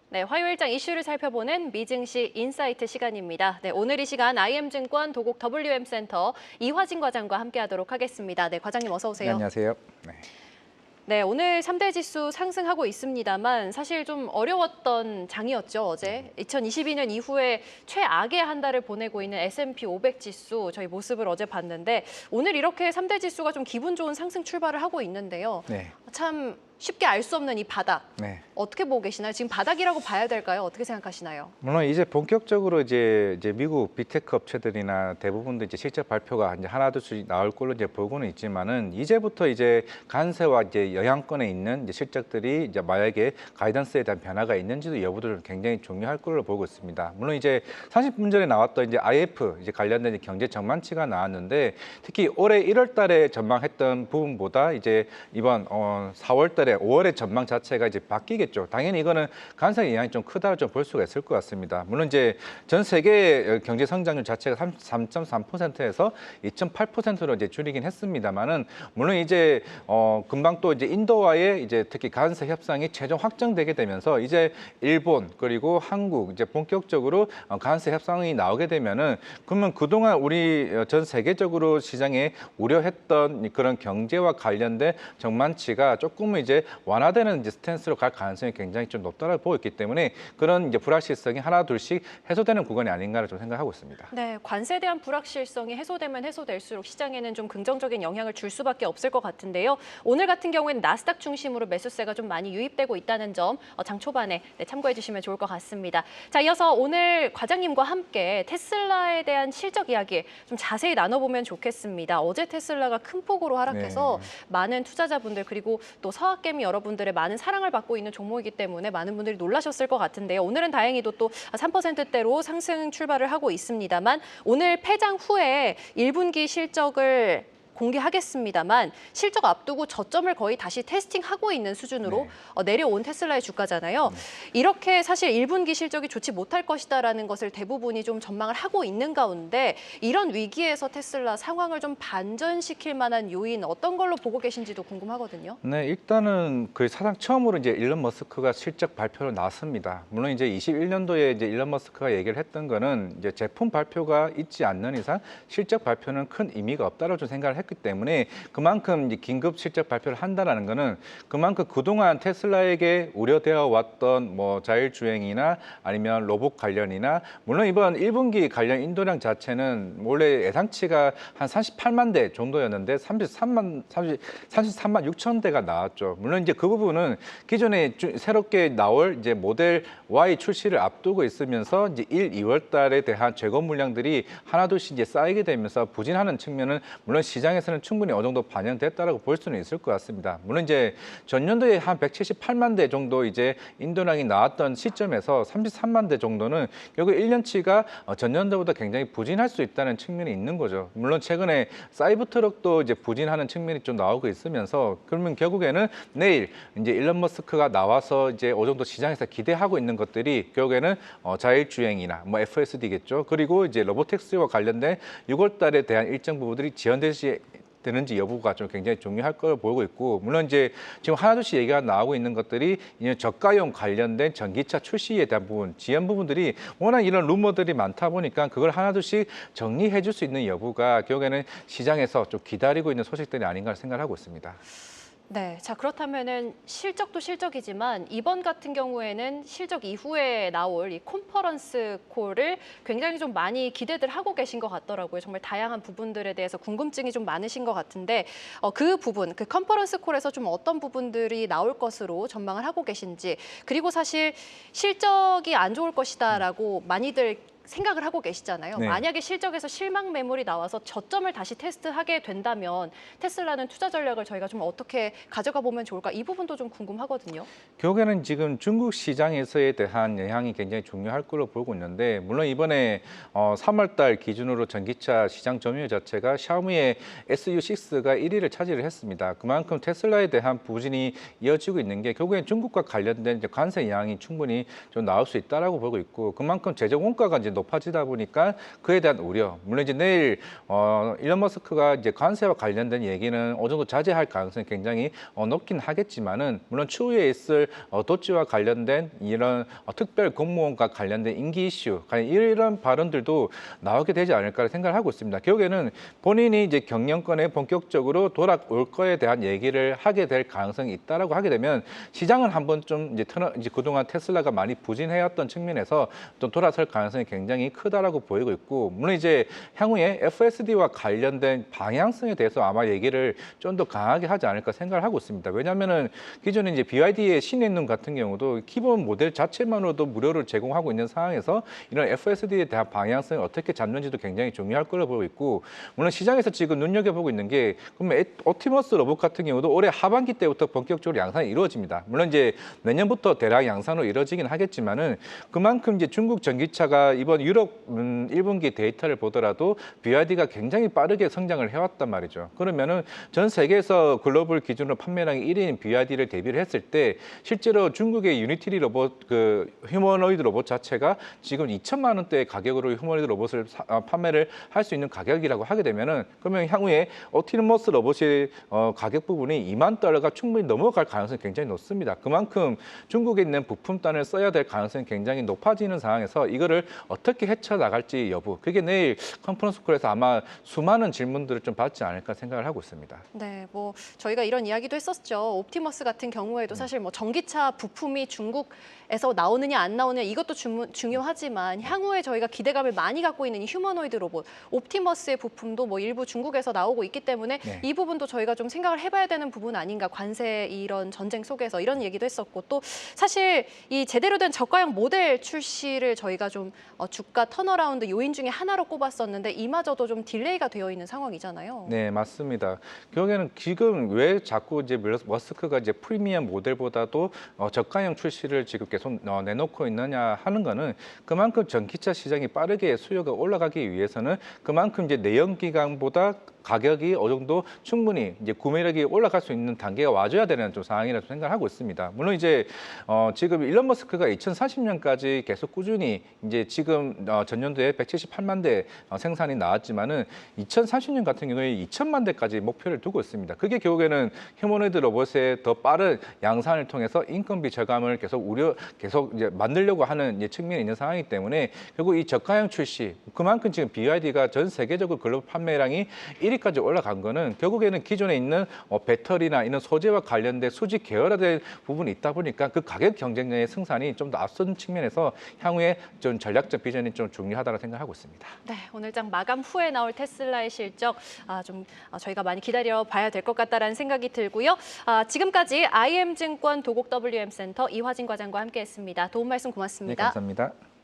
네, 화요일장 이슈를 살펴보는 미증시 인사이트 시간입니다. 네, 오늘 이 시간 IM증권 도곡 WM센터 이화진 과장과 함께하도록 하겠습니다. 네, 과장님 어서 네, 오세요. 안녕하세요. 네. 네, 오늘 3대 지수 상승하고 있습니다만 사실 좀 어려웠던 장이었죠, 어제. 2022년 이후에 최악의 한 달을 보내고 있는 S&P 500 지수 저희 모습을 어제 봤는데 오늘 이렇게 3대 지수가 좀 기분 좋은 상승 출발을 하고 있는데요. 네. 참 쉽게 알 수 없는 이 바닥. 네. 어떻게 보고 계시나요? 지금 바닥이라고 봐야 될까요? 어떻게 생각하시나요? 물론 이제 본격적으로 이제 미국 빅테크 업체들이나 대부분도 이제 실적 발표가 이제 하나둘씩 나올 걸로 이제 보고는 있지만은 이제부터 이제 관세와 이제 영향권에 있는 이제 실적들이 이제 만약에 가이던스에 대한 변화가 있는지도 여부를 굉장히 중요할 걸로 보고 있습니다. 물론 이제 30분 전에 나왔던 이제 IF 이제 관련된 이제 경제 전망치가 나왔는데 특히 올해 1월달에 전망했던 부분보다 이제 이번 4월달에 5월의 전망 자체가 이제 바뀌겠죠. 당연히 이거는 관세 영향이 좀 크다고 좀 볼 수가 있을 것 같습니다. 물론 이제 전 세계 경제 성장률 자체가 3.3%에서 2.8%로 이제 줄이긴 했습니다만은 물론 이제 금방 또 이제 인도와의 이제 특히 관세 협상이 최종 확정되게 되면서 이제 일본 그리고 한국 이제 본격적으로 관세 협상이 나오게 되면은 그러면 그동안 우리 전 세계적으로 시장에 우려했던 그런 경제와 관련된 전망치가 조금은 이제 완화되는 이제 스탠스로 갈 가능성이 굉장히 좀 높다고 보고 있기 때문에 그런 이제 불확실성이 하나 둘씩 해소되는 구간이 아닌가를 좀 생각하고 있습니다. 네, 관세에 대한 불확실성이 해소되면 해소될수록 시장에는 좀 긍정적인 영향을 줄 수밖에 없을 것 같은데요. 오늘 같은 경우에는 나스닥 중심으로 매수세가 좀 많이 유입되고 있다는 점 장 초반에 참고해 주시면 좋을 것 같습니다. 자, 이어서 오늘 과장님과 함께 테슬라에 대한 실적 이야기 좀 자세히 나눠보면 좋겠습니다. 어제 테슬라가 큰 폭으로 하락해서 많은 투자자분들 그리고 또 서학개미 여러분들의 많은 사랑을 받고 있는 종목이기 때문에 많은 분들이 놀라셨을 것 같은데요. 오늘은 다행히도 또 3%대로 상승 출발을 하고 있습니다만 오늘 폐장 후에 1분기 실적을 공개하겠습니다만 실적 앞두고 저점을 거의 다시 테스팅하고 있는 수준으로 내려온 테슬라의 주가잖아요. 이렇게 사실 1분기 실적이 좋지 못할 것이다라는 것을 대부분이 좀 전망을 하고 있는 가운데 이런 위기에서 테슬라 상황을 좀 반전시킬 만한 요인 어떤 걸로 보고 계신지도 궁금하거든요. 네, 일단은 그 사상 처음으로 이제 일론 머스크가 실적 발표를 나왔습니다. 물론 이제 21년도에 이제 일론 머스크가 얘기를 했던 거는 이제 제품 발표가 있지 않는 이상 실적 발표는 큰 의미가 없다고 좀 생각을 했기 때문에 그만큼 이제 긴급 실적 발표를 한다라는 거는 그만큼 그동안 테슬라에게 우려되어 왔던 뭐 자율주행이나 아니면 로봇 관련이나 물론 이번 1분기 관련 인도량 자체는 원래 예상치가 한 38만 대 정도였는데 33만 6천 대가 나왔죠. 물론 이제 그 부분은 기존에 새롭게 나올 이제 모델 Y 출시를 앞두고 있으면서 이제 1, 2월 달에 대한 재고 물량들이 하나둘씩 이제 쌓이게 되면서 부진하는 측면은 물론 시장에서는 충분히 어느 정도 반영됐다라고 볼 수는 있을 것 같습니다. 물론 이제 전년도에 한 178만 대 정도 이제 인도량이 나왔던 시점에서 33만 대 정도는 결국 1년치가 전년도보다 굉장히 부진할 수 있다는 측면이 있는 거죠. 물론 최근에 사이버트럭도 이제 부진하는 측면이 좀 나오고 있으면서 그러면 결국에는 내일 이제 일론 머스크가 나와서 이제 어느 정도 시장에서 기대하고 있는 것들이 결국에는 자율주행이나 뭐 FSD겠죠. 그리고 이제 로보택스와 관련된 6월 달에 대한 일정 부분들이 되는지 여부가 좀 굉장히 중요할 걸 보고 있고 물론 이제 지금 하나둘씩 얘기가 나오고 있는 것들이 이제 저가용 관련된 전기차 출시에 대한 부분, 지연 부분들이 워낙 이런 루머들이 많다 보니까 그걸 하나둘씩 정리해 줄 수 있는 여부가 결국에는 시장에서 좀 기다리고 있는 소식들이 아닌가 생각하고 있습니다. 네, 자 그렇다면은 실적도 실적이지만 이번 같은 경우에는 실적 이후에 나올 이 컨퍼런스 콜을 굉장히 좀 많이 기대들 하고 계신 것 같더라고요. 정말 다양한 부분들에 대해서 궁금증이 좀 많으신 것 같은데 그 부분, 그 컨퍼런스 콜에서 좀 어떤 부분들이 나올 것으로 전망을 하고 계신지 그리고 사실 실적이 안 좋을 것이다라고 많이들 생각을 하고 계시잖아요. 네. 만약에 실적에서 실망 매물이 나와서 저점을 다시 테스트하게 된다면 테슬라는 투자 전략을 저희가 좀 어떻게 가져가 보면 좋을까? 이 부분도 좀 궁금하거든요. 결국에는 지금 중국 시장에서에 대한 영향이 굉장히 중요할 걸로 보고 있는데 물론 이번에 3월 달 기준으로 전기차 시장 점유율 자체가 샤오미의 SU6가 1위를 차지를 했습니다. 그만큼 테슬라에 대한 부진이 이어지고 있는 게 결국엔 중국과 관련된 이제 관세 영향이 충분히 좀 나올 수 있다라고 보고 있고 그만큼 제조 원가가 이제 높아지다 보니까 그에 대한 우려. 물론 이제 내일 일론 머스크가 이제 관세와 관련된 얘기는 어느 정도 자제할 가능성이 굉장히 높긴 하겠지만은 물론 추후에 있을 도지와 관련된 이런 특별 공무원과 관련된 임기 이슈, 이런 발언들도 나오게 되지 않을까 생각을 하고 있습니다. 결국에는 본인이 이제 경영권에 본격적으로 돌아올 거에 대한 얘기를 하게 될 가능성이 있다라고 하게 되면 시장은 한번 좀 이제 그동안 테슬라가 많이 부진해왔던 측면에서 또 돌아설 가능성이 굉장히 크다라고 보이고 있고, 물론 이제 향후에 FSD와 관련된 방향성에 대해서 아마 얘기를 좀 더 강하게 하지 않을까 생각을 하고 있습니다. 왜냐하면은 기존에 이제 BYD의 신인눈 같은 경우도 기본 모델 자체만으로도 무료를 제공하고 있는 상황에서 이런 FSD에 대한 방향성을 어떻게 잡는지도 굉장히 중요할 걸로 보고 있고, 물론 시장에서 지금 눈여겨보고 있는 게 그러면 옵티머스 로봇 같은 경우도 올해 하반기 때부터 본격적으로 양산이 이루어집니다. 물론 이제 내년부터 대량 양산으로 이루어지긴 하겠지만은 그만큼 이제 중국 전기차가 이번 유럽 1분기 데이터를 보더라도 BYD가 굉장히 빠르게 성장을 해왔단 말이죠. 그러면은 전 세계에서 글로벌 기준으로 판매량이 1위인 BYD를 대비를 했을 때 실제로 중국의 유니티리 로봇 그 휴머노이드 로봇 자체가 지금 2천만 원대의 가격으로 휴머노이드 로봇을 판매를 할 수 있는 가격이라고 하게 되면은 그러면 향후에 옵티머스 로봇의 가격 부분이 2만 달러가 충분히 넘어갈 가능성이 굉장히 높습니다. 그만큼 중국에 있는 부품단을 써야 될 가능성이 굉장히 높아지는 상황에서 이거를 어떻게 헤쳐나갈지 여부, 그게 내일 컨퍼런스 콜에서 아마 수많은 질문들을 좀 받지 않을까 생각을 하고 있습니다. 네, 뭐 저희가 이런 이야기도 했었죠. 옵티머스 같은 경우에도 사실 뭐 전기차 부품이 중국에서 나오느냐 안 나오느냐 이것도 중요하지만 향후에 저희가 기대감을 많이 갖고 있는 이 휴머노이드 로봇, 옵티머스의 부품도 뭐 일부 중국에서 나오고 있기 때문에 네. 이 부분도 저희가 좀 생각을 해봐야 되는 부분 아닌가. 관세 이런 전쟁 속에서 이런 얘기도 했었고, 또 사실 이 제대로 된 저가형 모델 출시를 저희가 좀 주가 턴어라운드 요인 중에 하나로 꼽았었는데 이마저도 좀 딜레이가 되어 있는 상황이잖아요. 네, 맞습니다. 결국에는 지금 왜 자꾸 이제 머스크가 이제 프리미엄 모델보다도 저가형 출시를 지금 계속 내놓고 있느냐 하는 거는 그만큼 전기차 시장이 빠르게 수요가 올라가기 위해서는 그만큼 이제 내연기관보다 가격이 어느 정도 충분히 이제 구매력이 올라갈 수 있는 단계가 와줘야 되는 좀 상황이라고 생각을 하고 있습니다. 물론 이제 지금 일론 머스크가 2040년까지 계속 꾸준히 이제 지금 전년도에 178만 대 생산이 나왔지만은 2030년 같은 경우에 2천만 대까지 목표를 두고 있습니다. 그게 결국에는 휴머노이드 로봇의 더 빠른 양산을 통해서 인건비 절감을 계속 이제 만들려고 하는 이제 측면이 있는 상황이기 때문에 결국 이 저가형 출시, 그만큼 지금 BYD가 전 세계적으로 글로벌 판매량이 1위까지 올라간 거는 결국에는 기존에 있는 배터리나 이런 소재와 관련된 수직 계열화된 부분이 있다 보니까 그 가격 경쟁력의 승산이 좀 더 앞선 측면에서 향후에 좀 전략적 비전이 좀 중요하다고 생각하고 있습니다. 네, 오늘 장 마감 후에 나올 테슬라의 실적 저희가 많이 기다려 봐야 될 것 같다라는 생각이 들고요. 지금까지 IM증권 도곡 WM센터 이화진 과장과 함께했습니다. 도움 말씀 네, 고맙습니다. 감사합니다.